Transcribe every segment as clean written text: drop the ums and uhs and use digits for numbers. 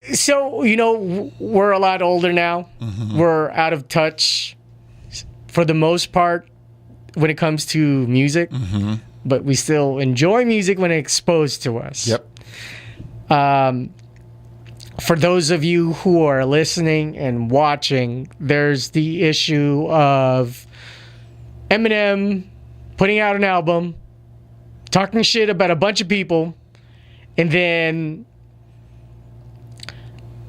So, we're a lot older now. We're out of touch for the most part when it comes to music, but we still enjoy music when it's exposed to us. Yep. For those of you who are listening and watching, there's the issue of Eminem putting out an album, talking shit about a bunch of people, and then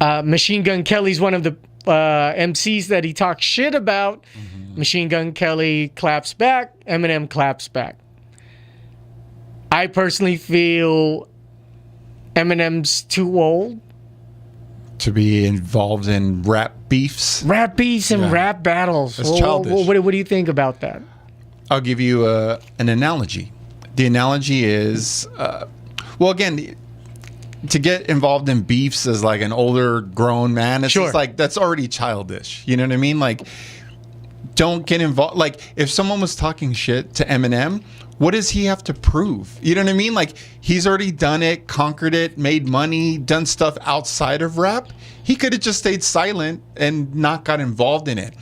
Machine Gun Kelly's one of the MCs that he talks shit about. Machine Gun Kelly claps back, Eminem claps back. I personally feel Eminem's too old to be involved in rap beefs. Rap beefs and rap battles. It's childish. What do you think about that? I'll give you an analogy. The analogy is, again, to get involved in beefs as like an older grown man, it's just like, that's already childish. You know what I mean? Like, don't get involved. Like, if someone was talking shit to Eminem, what does he have to prove? You know what I mean? Like, he's already done it, conquered it, made money, done stuff outside of rap. He could have just stayed silent and not got involved in it.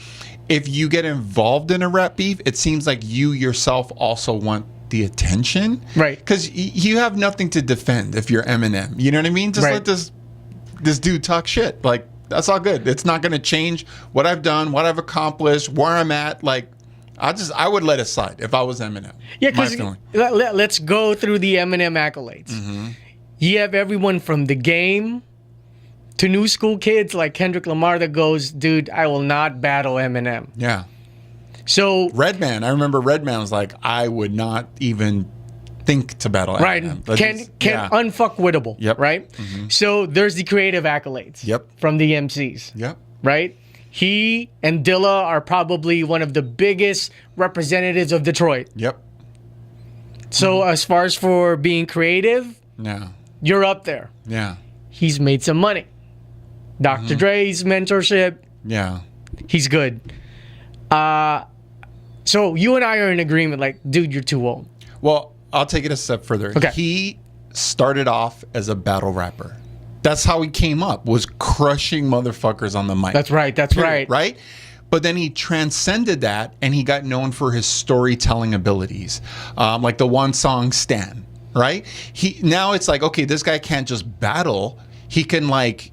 If you get involved in a rap beef, it seems like you yourself also want the attention. Right. Because you have nothing to defend if you're Eminem. You know what I mean? Just let this dude talk shit. Like, that's all good. It's not going to change what I've done, what I've accomplished, where I'm at. Like, I would let it slide if I was Eminem. Yeah, because let's go through the Eminem accolades. You have everyone from The Game to new school kids like Kendrick Lamar that goes, dude, I will not battle Eminem. Yeah. So Redman, I remember Redman was like, I would not even think to battle Eminem. Right. Unfuckwittable. Yep. Right? So there's the creative accolades. Yep. From the MCs. Yep. Right? He and Dilla are probably one of the biggest representatives of Detroit. Yep. So as far as for being creative, you're up there. Yeah. He's made some money. Dr. Dre's mentorship. Yeah. He's good. So you and I are in agreement, like, dude, you're too old. Well, I'll take it a step further. Okay. He started off as a battle rapper. That's how he came up, was crushing motherfuckers on the mic. That's right. Right? But then he transcended that, and he got known for his storytelling abilities. Like the one song, Stan, right? Now it's like, okay, this guy can't just battle. He can, like,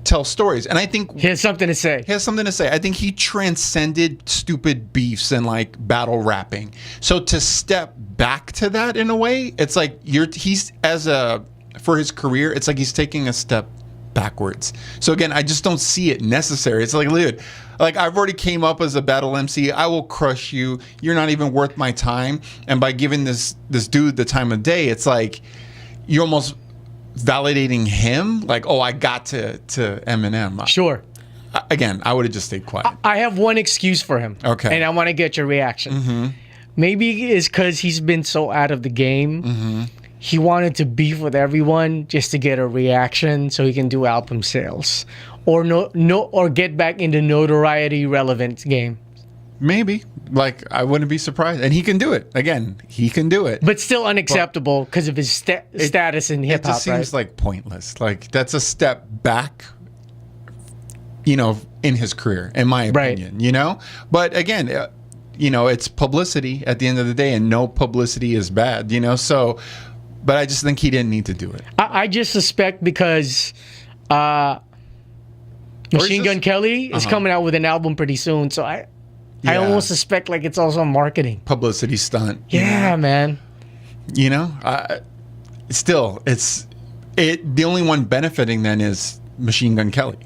tell stories. And I think he has something to say. I think he transcended stupid beefs and like battle rapping. So to step back to that in a way, it's like for his career, it's like he's taking a step backwards. So again, I just don't see it necessary. It's like, dude, like, I've already came up as a battle MC. I will crush you. You're not even worth my time. And by giving this dude the time of day, it's like you're almost validating him, like, oh, I got to Eminem. Sure. Again, I would have just stayed quiet. I have one excuse for him. Okay. And I want to get your reaction. Maybe it's because he's been so out of the game. He wanted to beef with everyone just to get a reaction so he can do album sales. Or or get back into notoriety relevant game. Maybe. Like, I wouldn't be surprised. And he can do it. Again, he can do it. But still unacceptable because of his status in hip-hop, It just seems like pointless. Like, that's a step back, in his career, in my opinion, But again, it's publicity at the end of the day, and no publicity is bad, So, but I just think he didn't need to do it. I just suspect because Machine Gun Kelly is coming out with an album pretty soon, so I almost suspect like it's also marketing. Publicity stunt. Yeah, man. Still, the only one benefiting then is Machine Gun Kelly,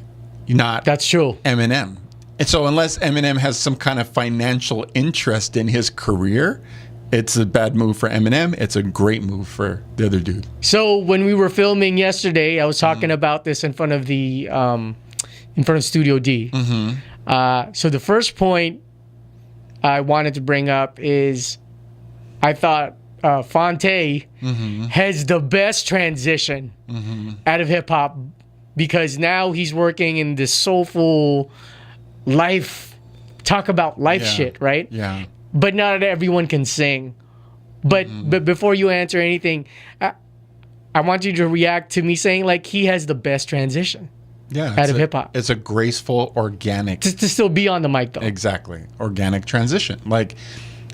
not That's true. Eminem. And so unless Eminem has some kind of financial interest in his career, it's a bad move for Eminem. It's a great move for the other dude. So when we were filming yesterday, I was talking about this in front of Studio D. So the first point I wanted to bring up is I thought Fonte has the best transition out of hip hop because now he's working in this soulful talk about life shit, right? Yeah. But not everyone can sing. But before you answer anything, I want you to react to me saying like he has the best transition. out of hip hop. It's a graceful, organic. To still be on the mic, though. Exactly. Organic transition. Like,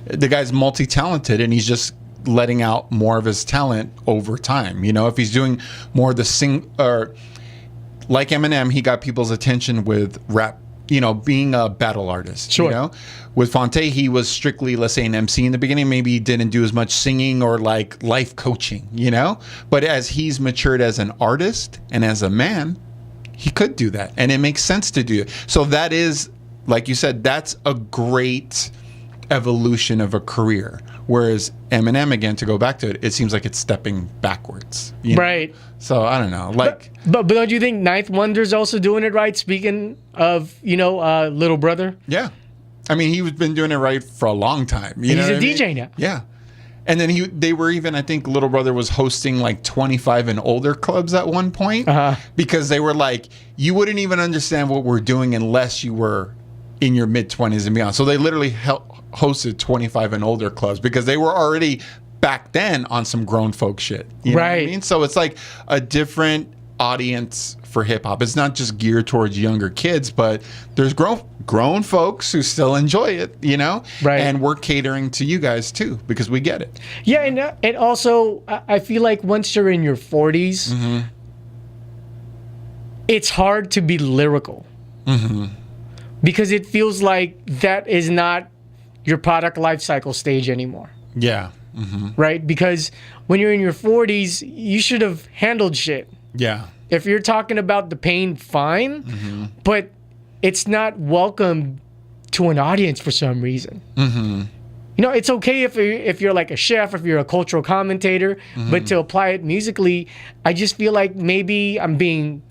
the guy's multi-talented and he's just letting out more of his talent over time. You know, if he's doing more of the or like Eminem, he got people's attention with rap, you know, being a battle artist. Sure. You know, with Fonte, he was strictly, let's say, an MC in the beginning. Maybe he didn't do as much singing or like life coaching, you know, but as he's matured as an artist and as a man, he could do that. And it makes sense to do it. So that is, like you said, that's a great evolution of a career. Whereas Eminem, again, to go back to it, it seems like it's stepping backwards. You know? Right. So I don't know. Like, but don't you think Ninth Wonder's also doing it right? Speaking of, you know, Little Brother. Yeah. I mean, he's been doing it right for a long time. You know he's a what I DJ mean? now. Yeah. And then they were even, I think Little Brother was hosting like 25 and older clubs at one point because they were like, you wouldn't even understand what we're doing unless you were in your mid-20s and beyond. So they literally hosted 25 and older clubs because they were already back then on some grown folk shit. You know what I mean? So it's like a different audience for hip hop. It's not just geared towards younger kids, but there's grown folks who still enjoy it, you know? Right. And we're catering to you guys too because we get it. Yeah, and also I feel like once you're in your 40s, it's hard to be lyrical. Because it feels like that is not your product life cycle stage anymore. Yeah. Right? Because when you're in your 40s, you should have handled shit. Yeah. If you're talking about the pain, fine. But it's not welcome to an audience for some reason. You know, it's okay if you're like a chef, if you're a cultural commentator, but to apply it musically, I just feel like maybe I'm being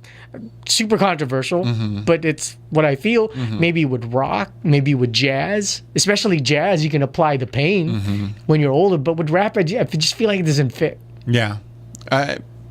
super controversial, but it's what I feel. Maybe with rock, maybe with jazz, especially jazz, you can apply the pain when you're older. But with rap, I just feel like it doesn't fit. Yeah.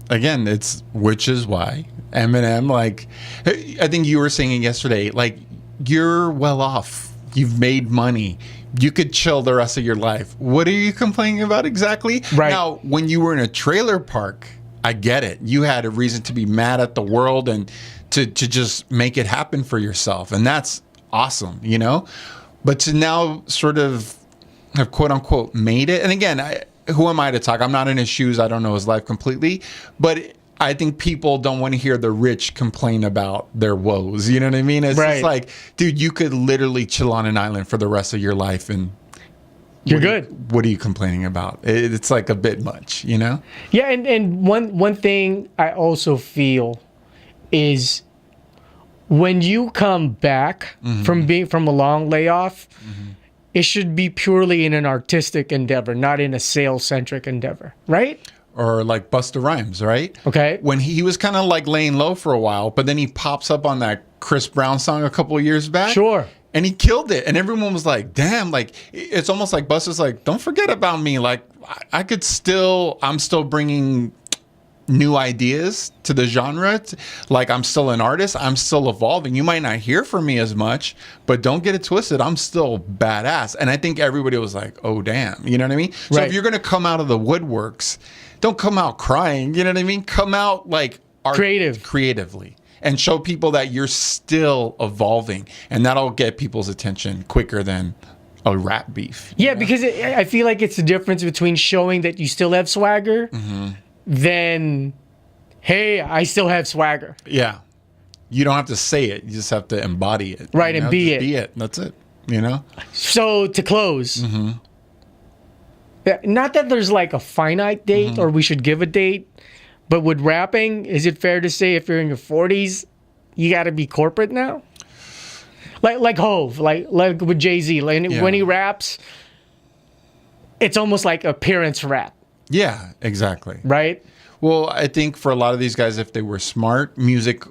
Again, which is why Eminem, like, I think you were saying yesterday, like, you're well off. You've made money. You could chill the rest of your life. What are you complaining about exactly? Right. Now, when you were in a trailer park, I get it. You had a reason to be mad at the world and to just make it happen for yourself. And that's awesome, you know? But to now sort of have quote unquote made it. And again, who am I to talk? I'm not in his shoes. I don't know his life completely. But I think people don't want to hear the rich complain about their woes. You know what I mean? It's just like, dude, you could literally chill on an island for the rest of your life and you're good. What are you complaining about? It's like a bit much, you know? Yeah, and one thing I also feel is when you come back from a long layoff, it should be purely in an artistic endeavor, not in a sales-centric endeavor, right? Or like Busta Rhymes, right? Okay. When he was kind of like laying low for a while, but then he pops up on that Chris Brown song a couple of years back. Sure. And he killed it. And everyone was like, damn, like, it's almost like Busta's like, don't forget about me. Like, I'm still bringing new ideas to the genre. Like, I'm still an artist. I'm still evolving. You might not hear from me as much, but don't get it twisted. I'm still badass. And I think everybody was like, oh, damn. You know what I mean? So if you're going to come out of the woodworks, don't come out crying. You know what I mean? Come out like creatively. And show people that you're still evolving. And that'll get people's attention quicker than a rap beef. Yeah, because I feel like it's the difference between showing that you still have swagger than, hey, I still have swagger. Yeah. You don't have to say it. You just have to embody it. Right, you know? and be just it. Be it. That's it. You know? So to close, not that there's like a finite date or we should give a date, but with rapping, is it fair to say if you're in your 40s, you got to be corporate now? Like Hove, like with Jay-Z, when he raps, it's almost like appearance rap. Yeah, exactly. Right? Well, I think for a lot of these guys, if they were smart, music,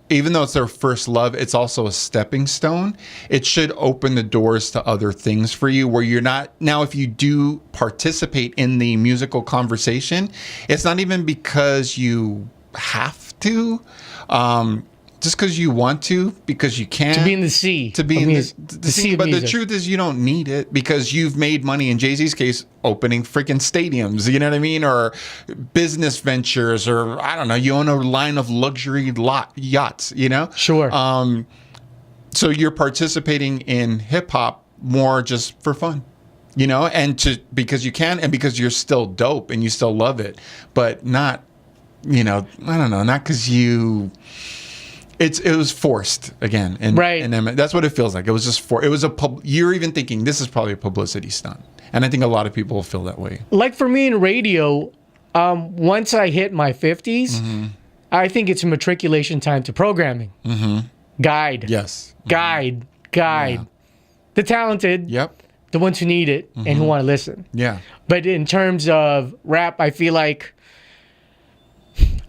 even though it's their first love, it's also a stepping stone. It should open the doors to other things for you where you're not. Now, if you do participate in the musical conversation, it's not even because you have to just because you want to, because you can. To be in the sea. To be in the sea. But music. the truth is, you don't need it because you've made money, in Jay-Z's case, opening freaking stadiums, you know what I mean? Or business ventures, or I don't know, you own a line of luxury yachts, you know? Sure. So you're participating in hip hop more just for fun, you know, and because you can, and because you're still dope and you still love it, but not, you know, I don't know, not because it was forced again, and right, and that's what it feels like. It was just you're even thinking this is probably a publicity stunt, and I think a lot of people feel that way. Like for me in radio, once I hit my 50s, I think it's matriculation time to programming. Guide. Yes. Guide. Yeah. The talented. Yep. The ones who need it and who want to listen. Yeah. But in terms of rap, I feel like,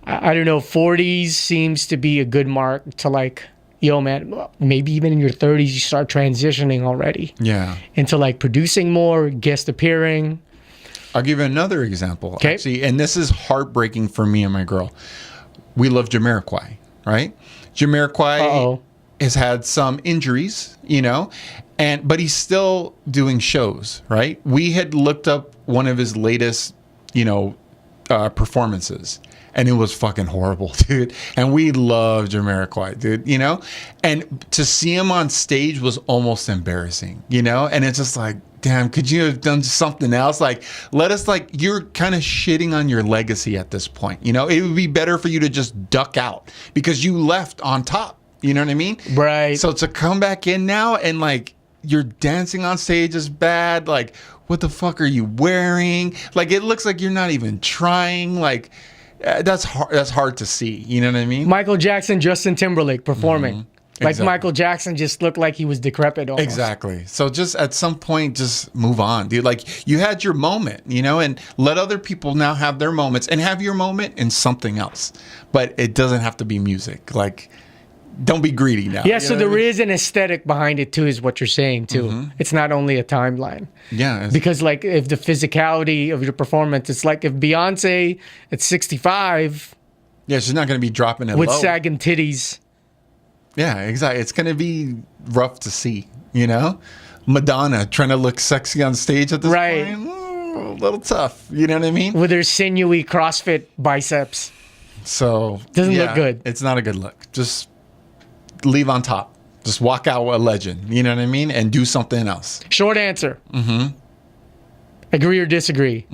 I don't know, 40s seems to be a good mark to like, yo, man, maybe even in your 30s, you start transitioning already. Yeah. Into like producing more, guest appearing. I'll give you another example, actually, and this is heartbreaking for me and my girl. We love Jamiroquai, right? Jamiroquai has had some injuries, you know, but he's still doing shows, right? We had looked up one of his latest, you know, performances, and it was fucking horrible, dude. And we love Jamiroquai, dude, you know? And to see him on stage was almost embarrassing, you know? And it's just like, damn, could you have done something else? Like, you're kind of shitting on your legacy at this point. You know, it would be better for you to just duck out because you left on top. You know what I mean? Right. So to come back in now and like, you're dancing on stage is bad. Like, what the fuck are you wearing? Like, it looks like you're not even trying. Like, that's hard. That's hard to see. You know what I mean? Michael Jackson, Justin Timberlake performing. Like Exactly. Michael Jackson just looked like he was decrepit almost. Exactly. So just at some point, just move on, dude. Like you had your moment, you know, and let other people now have their moments and have your moment in something else. But it doesn't have to be music. Like, don't be greedy now. Yeah, so there is an aesthetic behind it too, is what you're saying too. It's not only a timeline. Yeah. Because like if the physicality of your performance, it's like if Beyonce at 65. Yeah, she's not going to be dropping it with low. sagging titties. Yeah, exactly. It's going to be rough to see, you know? Madonna trying to look sexy on stage at this point. A little tough, you know what I mean? With her sinewy CrossFit biceps. So, doesn't look good. It's not a good look. Just leave on top. Just walk out a legend, you know what I mean? And do something else. Short answer. Agree or disagree?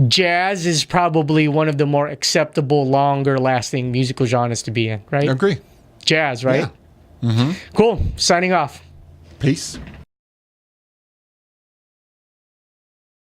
Jazz is probably one of the more acceptable, longer lasting musical genres to be in, right? Agree. Jazz, right? Yeah. Cool. Signing off. Peace.